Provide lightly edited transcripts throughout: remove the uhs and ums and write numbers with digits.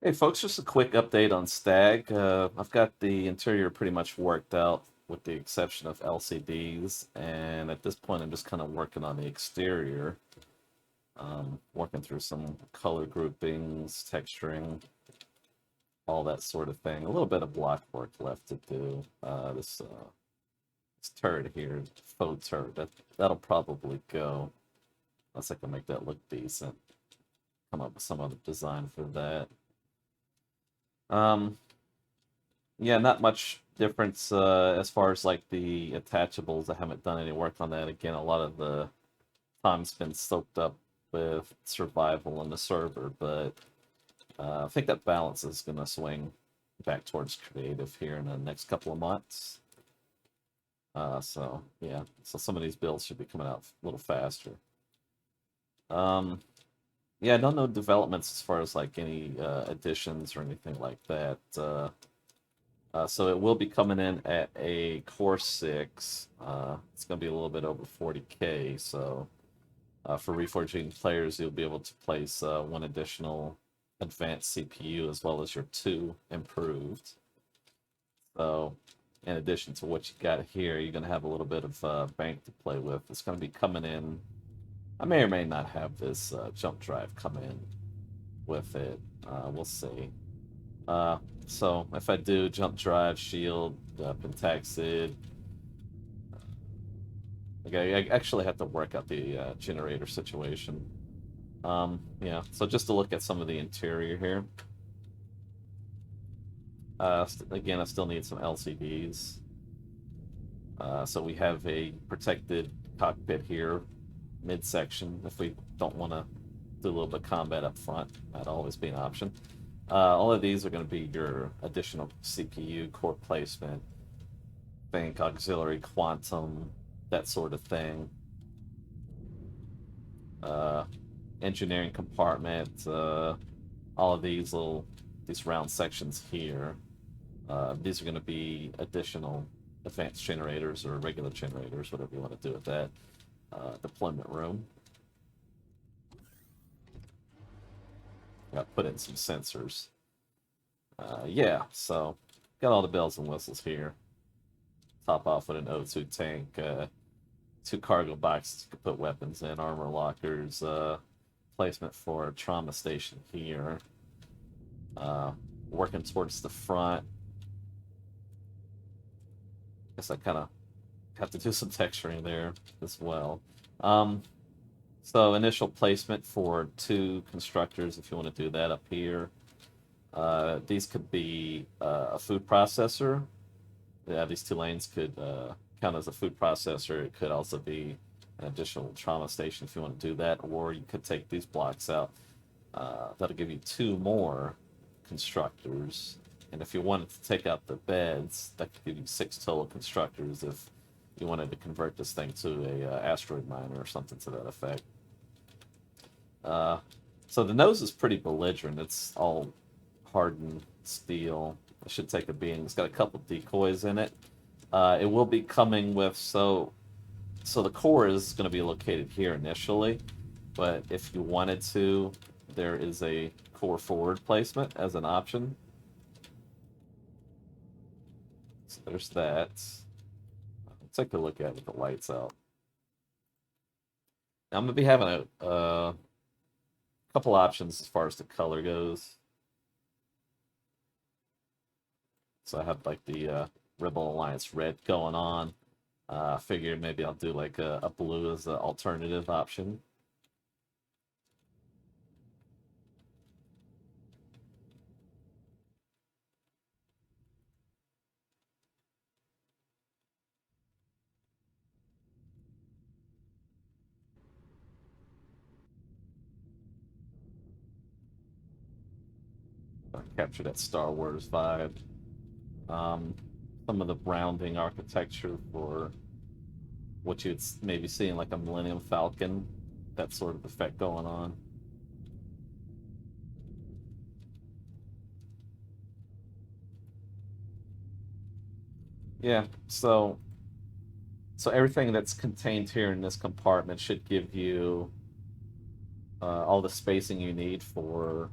Hey folks, just a quick update on Stag. I've got the interior pretty much worked out with the exception of LCDs, and at this point I'm just kind of working on the exterior, working through some color groupings, texturing, all that sort of thing. A little bit of block work left to do. This turret here, faux turret, that'll probably go, unless I can make that look decent. Come up with some other design for that. Um, Yeah, not much difference as far as like the attachables. I haven't done any work on that. Again, a lot of the time's been soaked up with survival on the server, but I think that balance is going to swing back towards creative here in the next couple of months. So yeah, so some of these builds should be coming out a little faster. Um, yeah, I don't know developments as far as like any additions or anything like that. So it will be coming in at a Core 6. It's going to be a little bit over 40K. So for Reforging players, you'll be able to place one additional advanced CPU as well as your two improved. So in addition to what you got here, you're going to have a little bit of bank to play with. It's going to be coming in. I may or may not have this jump drive come in with it. We'll see. Uh, so if I do jump drive, shield, pentaxid, okay, I actually have to work out the generator situation. Yeah, so just to look at some of the interior here. Again, I still need some LCDs. So we have a protected cockpit here, midsection, if we don't want to do a little bit of combat up front. That'd always be an option. All of these are going to be your additional CPU, core placement, think auxiliary quantum, that sort of thing. Uh, Engineering compartment, all of these round sections here. These are going to be additional advanced generators or regular generators, whatever you want to do with that. Deployment room. Got put in some sensors. Yeah, so got all the bells and whistles here. Top off with an O2 tank, two cargo boxes to put weapons in, armor lockers, placement for a trauma station here. Working towards the front. Guess I kind of have to do some texturing there as well. Um, so initial placement for two constructors, if you want to do that up here. These could be a food processor. Yeah, these two lanes could count as a food processor. It could also be an additional trauma station if you want to do that, or you could take these blocks out. That'll give you two more constructors. And if you wanted to take out the beds, that could give you six total constructors if you wanted to convert this thing to a asteroid miner or something to that effect. Uh, so the nose is pretty belligerent. It's all hardened steel. It should take a beating. It's got a couple decoys in it. It will be coming with so the core is going to be located here initially, but if you wanted to, there is a core forward placement as an option. So there's that. Let's take a look at it with the lights out. Now, I'm going to be having a couple options as far as the color goes. So I have like the Rebel Alliance red going on. Figured maybe I'll do like a blue as an alternative option. Capture that Star Wars vibe. Um, some of the rounding architecture for what you'd maybe see in like a Millennium Falcon, that sort of effect going on. Yeah, so everything that's contained here in this compartment should give you all the spacing you need for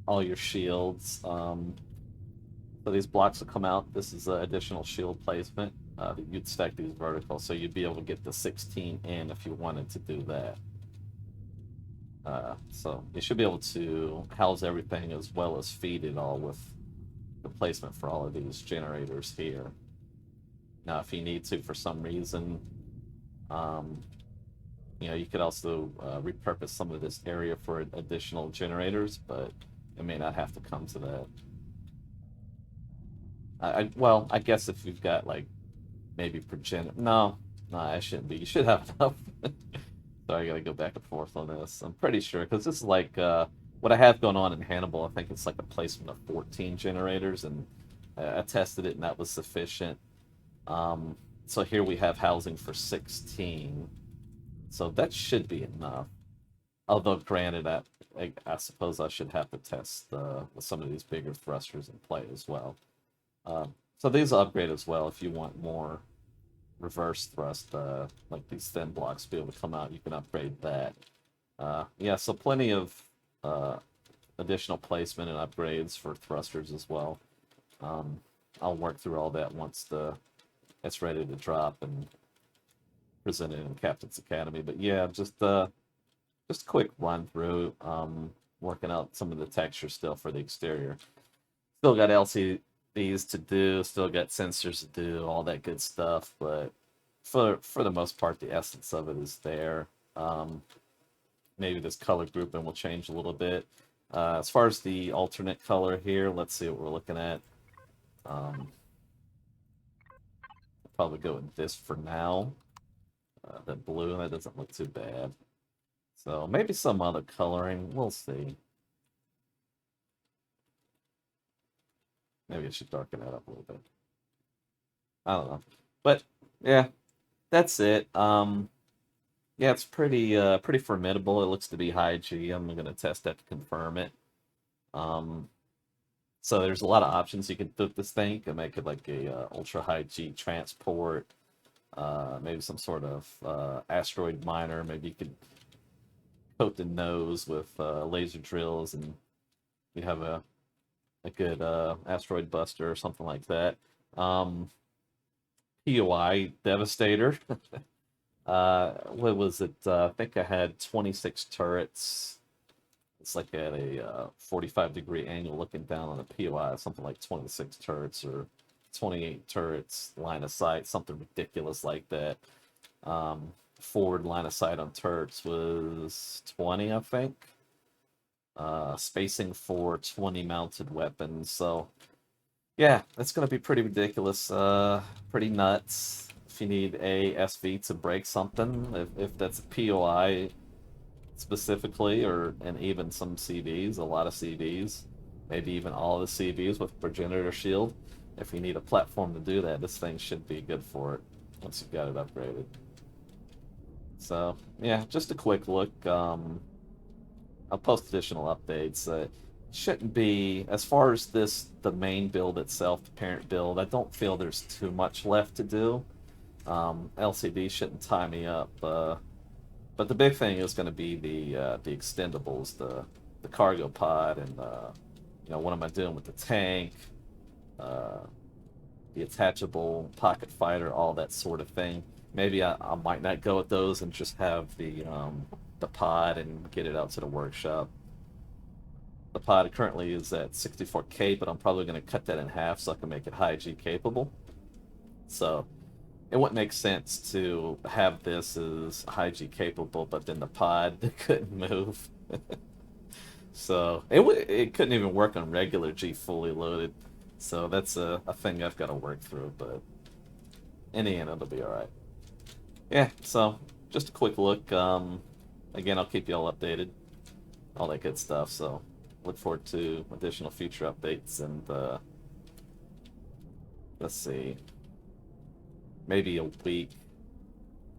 all your shields. So these blocks will come out. This is additional shield placement. You'd stack these vertical, so you'd be able to get the 16 in if you wanted to do that. So you should be able to house everything as well as feed it all with the placement for all of these generators here. Now, if you need to, for some reason, um, you could also repurpose some of this area for additional generators, but it may not have to come to that. Well, I guess if you've got like maybe no, I shouldn't be. You should have enough. So I gotta go back and forth on this. I'm pretty sure because this is like what I have going on in Hannibal. I think it's like a placement of 14 generators, and I tested it, and that was sufficient. So here we have housing for 16, so that should be enough. Although, granted, I suppose I should have to test with some of these bigger thrusters in play as well. So these will upgrade as well if you want more reverse thrust, like these thin blocks to be able to come out. You can upgrade that. Yeah, so plenty of additional placement and upgrades for thrusters as well. I'll work through all that once it's ready to drop and present it in Captain's Academy. But yeah, just a quick run through. Working out some of the texture still for the exterior. Still got LCDs to do, still got sensors to do, all that good stuff, but for the most part, the essence of it is there. Maybe this color grouping will change a little bit. As far as the alternate color here, let's see what we're looking at. I'll probably go with this for now. That blue, that doesn't look too bad. So maybe some other coloring, we'll see. Maybe I should darken that up a little bit. I don't know. But yeah, that's it. Yeah, it's pretty formidable. It looks to be high G. I'm gonna test that to confirm it. So there's a lot of options you can do with this thing. You can make it like a ultra high G transport, maybe some sort of asteroid miner. Maybe you could coat the nose with laser drills, and you have a good asteroid buster or something like that. POI Devastator. What was it? I think I had 26 turrets. It's like at a 45-degree angle looking down on a POI, something like 26 turrets or 28 turrets, line of sight, something ridiculous like that. Forward line of sight on turrets was 20, I think. Spacing for 20 mounted weapons. So, yeah, that's going to be pretty ridiculous, pretty nuts. If you need a SV to break something, if that's a POI specifically, and even some CVs, a lot of CVs, maybe even all the CVs with progenitor shield. If you need a platform to do that, this thing should be good for it once you've got it upgraded. So yeah, just a quick look. I'll post additional updates. Shouldn't be, as far as the main build itself, the parent build, I don't feel there's too much left to do. LCD shouldn't tie me up. But the big thing is going to be the extendables, the cargo pod, and what am I doing with the tank, the attachable pocket fighter, all that sort of thing. Maybe I might not go with those and just have the pod and get it out to the workshop. The pod currently is at 64K, but I'm probably going to cut that in half so I can make it high G capable. So it wouldn't make sense to have this as high G capable, but then the pod couldn't move. So it couldn't even work on regular G fully loaded. So that's a thing I've got to work through, but in the end it'll be alright. Yeah, so just a quick look. Again, I'll keep you all updated, all that good stuff. So look forward to additional future updates, and let's see, maybe a week.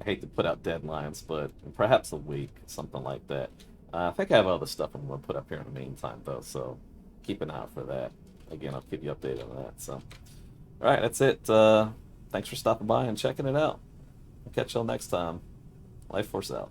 I hate to put out deadlines, but perhaps a week, something like that. I think I have other stuff I'm going to put up here in the meantime, though, so keep an eye out for that. Again, I'll keep you updated on that. So, all right, that's it. Thanks for stopping by and checking it out. I'll catch y'all next time. LyfeForce out.